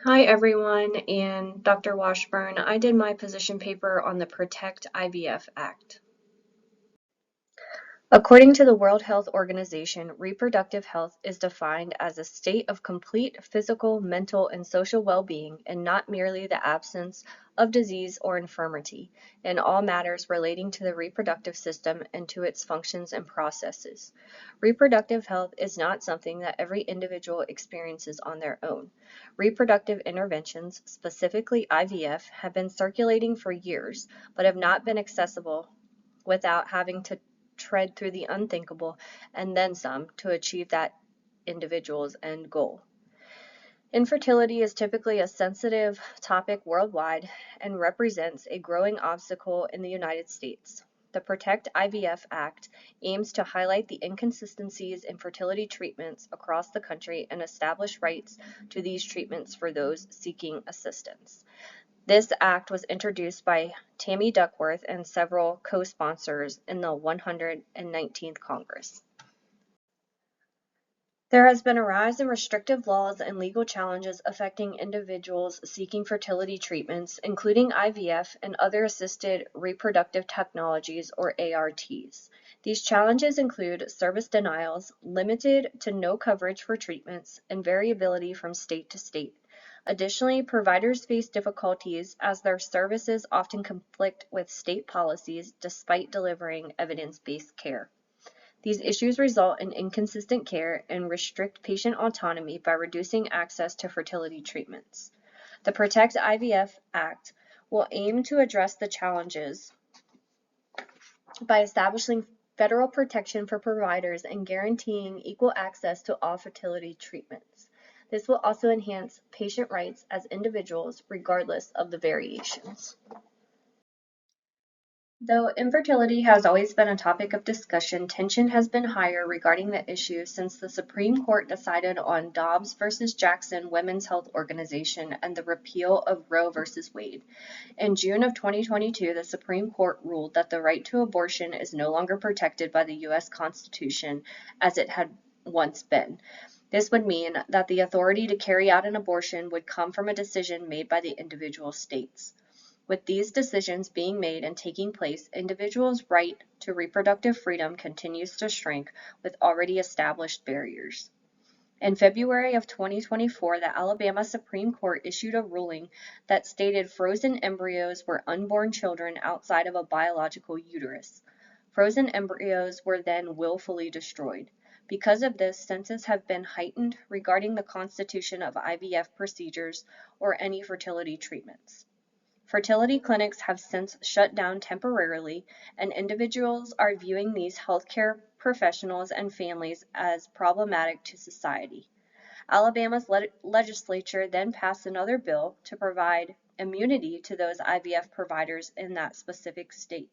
Hi everyone, and Dr. Washburn. I did my position paper on the Protect IVF Act. According to the World Health Organization, reproductive health is defined as a state of complete physical, mental, and social well-being, and not merely the absence of disease or infirmity, in all matters relating to the reproductive system and to its functions and processes. Reproductive health is not something that every individual experiences on their own. Reproductive interventions, specifically IVF, have been circulating for years, but have not been accessible without having to tread through the unthinkable and then some to achieve that individual's end goal. Infertility is typically a sensitive topic worldwide and represents a growing obstacle in the United States. The Protect IVF Act aims to highlight the inconsistencies in fertility treatments across the country and establish rights to these treatments for those seeking assistance. This act was introduced by Tammy Duckworth and several co-sponsors in the 119th Congress. There has been a rise in restrictive laws and legal challenges affecting individuals seeking fertility treatments, including IVF and other assisted reproductive technologies, or ARTs. These challenges include service denials, limited to no coverage for treatments, and variability from state to state. Additionally, providers face difficulties as their services often conflict with state policies despite delivering evidence-based care. These issues result in inconsistent care and restrict patient autonomy by reducing access to fertility treatments. The Protect IVF Act will aim to address the challenges by establishing federal protection for providers and guaranteeing equal access to all fertility treatments. This will also enhance patient rights as individuals, regardless of the variations. Though infertility has always been a topic of discussion, tension has been higher regarding the issue since the Supreme Court decided on Dobbs v. Jackson Women's Health Organization and the repeal of Roe v. Wade. In June of 2022, the Supreme Court ruled that the right to abortion is no longer protected by the U.S. Constitution as it had once been. This would mean that the authority to carry out an abortion would come from a decision made by the individual states. With these decisions being made and taking place, individuals' right to reproductive freedom continues to shrink with already established barriers. In February of 2024, the Alabama Supreme Court issued a ruling that stated frozen embryos were unborn children outside of a biological uterus. Frozen embryos were then willfully destroyed. Because of this, senses have been heightened regarding the constitution of IVF procedures or any fertility treatments. Fertility clinics have since shut down temporarily, and individuals are viewing these healthcare professionals and families as problematic to society. Alabama's legislature then passed another bill to provide immunity to those IVF providers in that specific state.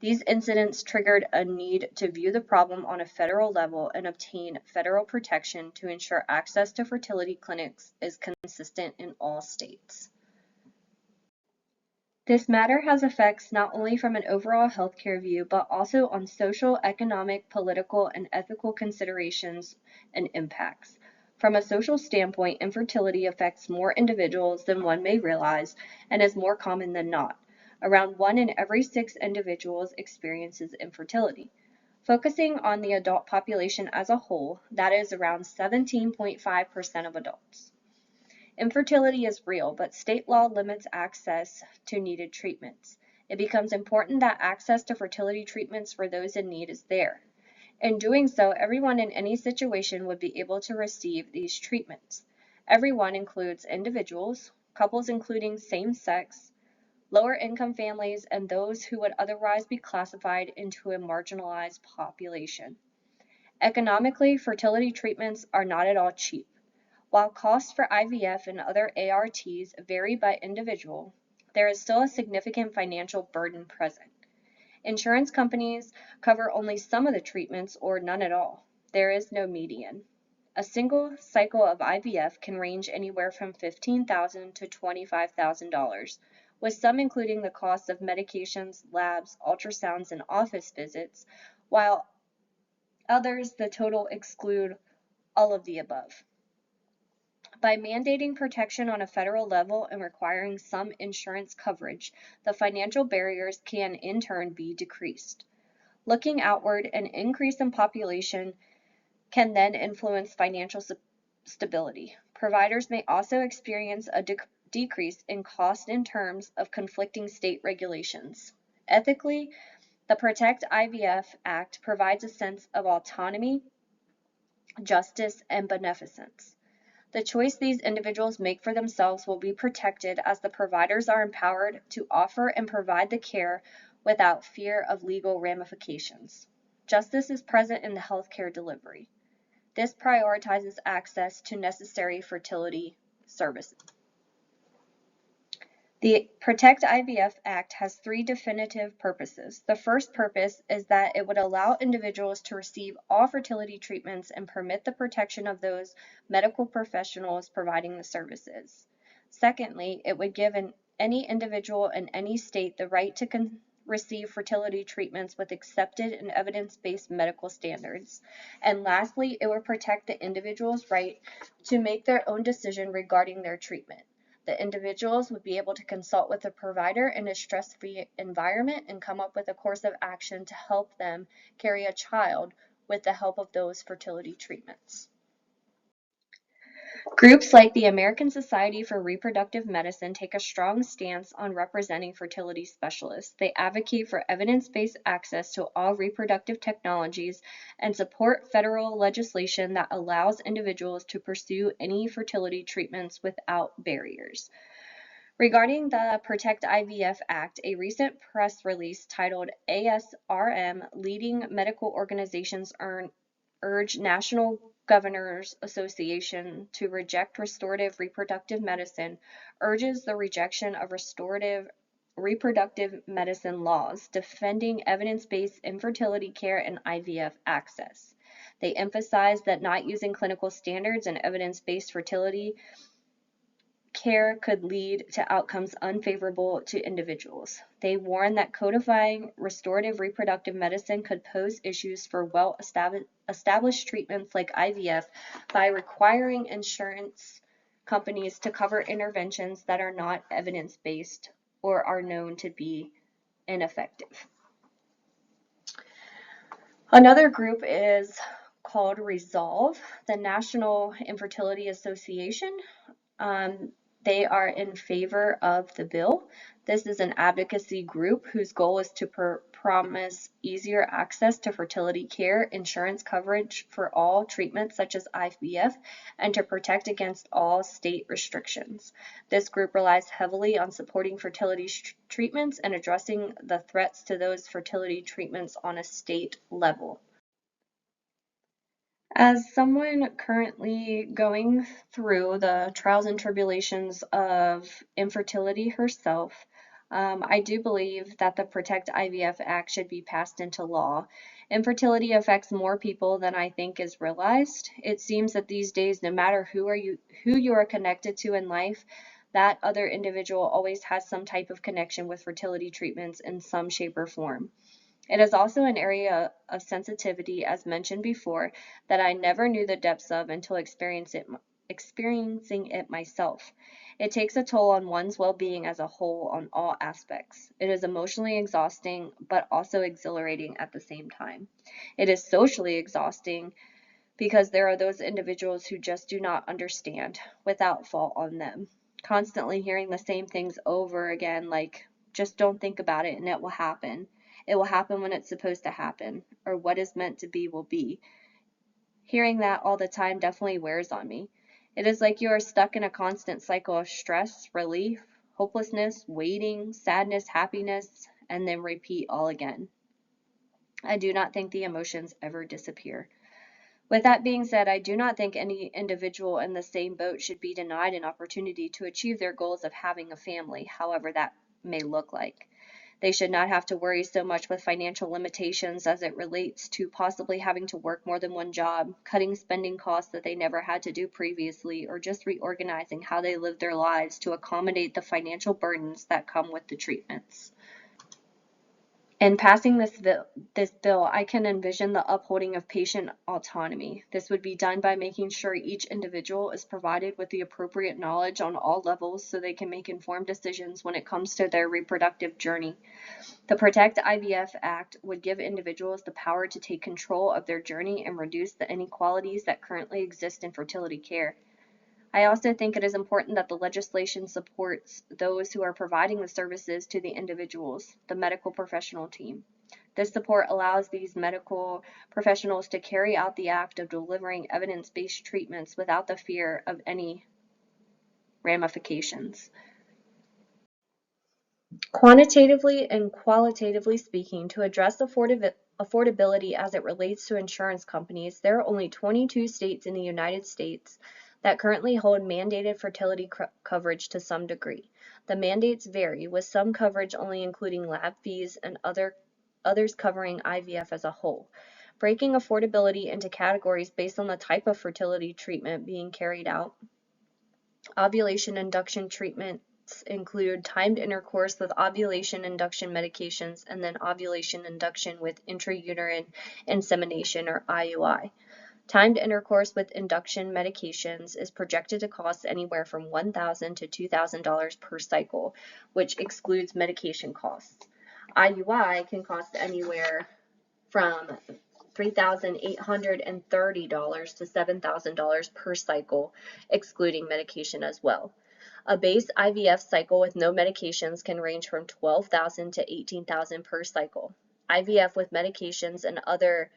These incidents triggered a need to view the problem on a federal level and obtain federal protection to ensure access to fertility clinics is consistent in all states. This matter has effects not only from an overall healthcare view, but also on social, economic, political, and ethical considerations and impacts. From a social standpoint, infertility affects more individuals than one may realize and is more common than not. Around 1 in every 6 individuals experiences infertility. Focusing on the adult population as a whole, that is around 17.5% of adults. Infertility is real, but state law limits access to needed treatments. It becomes important that access to fertility treatments for those in need is there. In doing so, everyone in any situation would be able to receive these treatments. Everyone includes individuals, couples including same-sex, lower-income families, and those who would otherwise be classified into a marginalized population. Economically, fertility treatments are not at all cheap. While costs for IVF and other ARTs vary by individual, there is still a significant financial burden present. Insurance companies cover only some of the treatments or none at all. There is no median. A single cycle of IVF can range anywhere from $15,000 to $25,000, with some including the cost of medications, labs, ultrasounds, and office visits, while others the total exclude all of the above. By mandating protection on a federal level and requiring some insurance coverage, the financial barriers can in turn be decreased. Looking outward, an increase in population can then influence financial stability. Providers may also experience a decrease in cost in terms of conflicting state regulations. Ethically, the Protect IVF Act provides a sense of autonomy, justice, and beneficence. The choice these individuals make for themselves will be protected as the providers are empowered to offer and provide the care without fear of legal ramifications. Justice is present in the healthcare delivery. This prioritizes access to necessary fertility services. The Protect IVF Act has three definitive purposes. The first purpose is that it would allow individuals to receive all fertility treatments and permit the protection of those medical professionals providing the services. Secondly, it would give any individual in any state the right to receive fertility treatments with accepted and evidence-based medical standards. And lastly, it would protect the individual's right to make their own decision regarding their treatment. The individuals would be able to consult with a provider in a stress-free environment and come up with a course of action to help them carry a child with the help of those fertility treatments. Groups like the American Society for Reproductive Medicine take a strong stance on representing fertility specialists. They advocate for evidence-based access to all reproductive technologies and support federal legislation that allows individuals to pursue any fertility treatments without barriers. Regarding the Protect IVF Act, a recent press release titled ASRM Leading Medical Organizations Urge National Governors Association to reject restorative reproductive medicine urges the rejection of restorative reproductive medicine laws defending evidence-based infertility care and IVF access. They emphasize that not using clinical standards and evidence-based fertility care could lead to outcomes unfavorable to individuals. They warn that codifying restorative reproductive medicine could pose issues for well-established treatments like IVF by requiring insurance companies to cover interventions that are not evidence-based or are known to be ineffective. Another group is called Resolve, the National Infertility Association. They are in favor of the bill. This is an advocacy group whose goal is to promise easier access to fertility care, insurance coverage for all treatments such as IVF, and to protect against all state restrictions. This group relies heavily on supporting fertility treatments and addressing the threats to those fertility treatments on a state level. As someone currently going through the trials and tribulations of infertility herself, I do believe that the Protect IVF Act should be passed into law. Infertility affects more people than I think is realized. It seems that these days, no matter who you are connected to in life, that other individual always has some type of connection with fertility treatments in some shape or form. It is also an area of sensitivity, as mentioned before, that I never knew the depths of until experiencing it myself. It takes a toll on one's well-being as a whole on all aspects. It is emotionally exhausting, but also exhilarating at the same time. It is socially exhausting because there are those individuals who just do not understand, without fault on them. Constantly hearing the same things over again, like, just don't think about it and it will happen. It will happen when it's supposed to happen, or what is meant to be will be. Hearing that all the time definitely wears on me. It is like you are stuck in a constant cycle of stress, relief, hopelessness, waiting, sadness, happiness, and then repeat all again. I do not think the emotions ever disappear. With that being said, I do not think any individual in the same boat should be denied an opportunity to achieve their goals of having a family, however that may look like. They should not have to worry so much with financial limitations as it relates to possibly having to work more than one job, cutting spending costs that they never had to do previously, or just reorganizing how they live their lives to accommodate the financial burdens that come with the treatments. In passing this bill, I can envision the upholding of patient autonomy. This would be done by making sure each individual is provided with the appropriate knowledge on all levels so they can make informed decisions when it comes to their reproductive journey. The Protect IVF Act would give individuals the power to take control of their journey and reduce the inequalities that currently exist in fertility care. I also think it is important that the legislation supports those who are providing the services to the individuals, the medical professional team. This support allows these medical professionals to carry out the act of delivering evidence-based treatments without the fear of any ramifications. Quantitatively and qualitatively speaking, to address affordability as it relates to insurance companies, there are only 22 states in the United States that currently hold mandated fertility coverage to some degree. The mandates vary, with some coverage only including lab fees and others covering IVF as a whole. Breaking affordability into categories based on the type of fertility treatment being carried out, ovulation induction treatments include timed intercourse with ovulation induction medications and then ovulation induction with intrauterine insemination or IUI. Timed intercourse with induction medications is projected to cost anywhere from $1,000 to $2,000 per cycle, which excludes medication costs. IUI can cost anywhere from $3,830 to $7,000 per cycle, excluding medication as well. A base IVF cycle with no medications can range from $12,000 to $18,000 per cycle. IVF with medications and other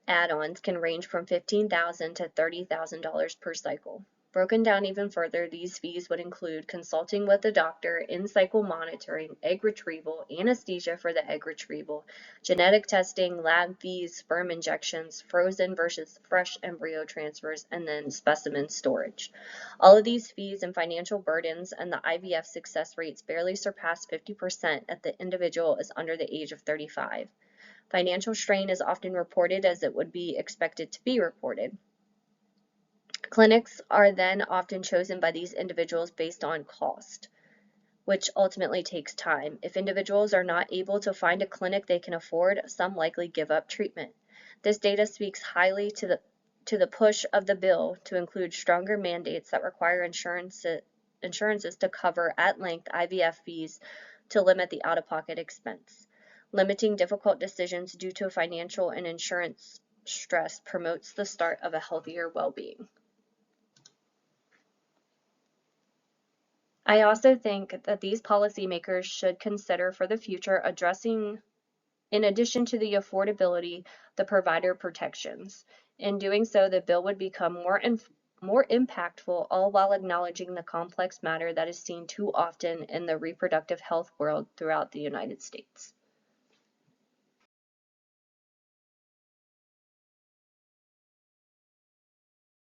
add-ons can range from $15,000 to $30,000 per cycle. Broken down even further, these fees would include consulting with the doctor, in-cycle monitoring, egg retrieval, anesthesia for the egg retrieval, genetic testing, lab fees, sperm injections, frozen versus fresh embryo transfers, and then specimen storage. All of these fees and financial burdens and the IVF success rates barely surpass 50% if the individual is under the age of 35. Financial strain is often reported as it would be expected to be reported. Clinics are then often chosen by these individuals based on cost, which ultimately takes time. If individuals are not able to find a clinic they can afford, some likely give up treatment. This data speaks highly to the push of the bill to include stronger mandates that require insurances to cover at length IVF fees to limit the out-of-pocket expense. Limiting difficult decisions due to financial and insurance stress promotes the start of a healthier well-being. I also think that these policymakers should consider for the future addressing, in addition to the affordability, the provider protections. In doing so, the bill would become more impactful, all while acknowledging the complex matter that is seen too often in the reproductive health world throughout the United States.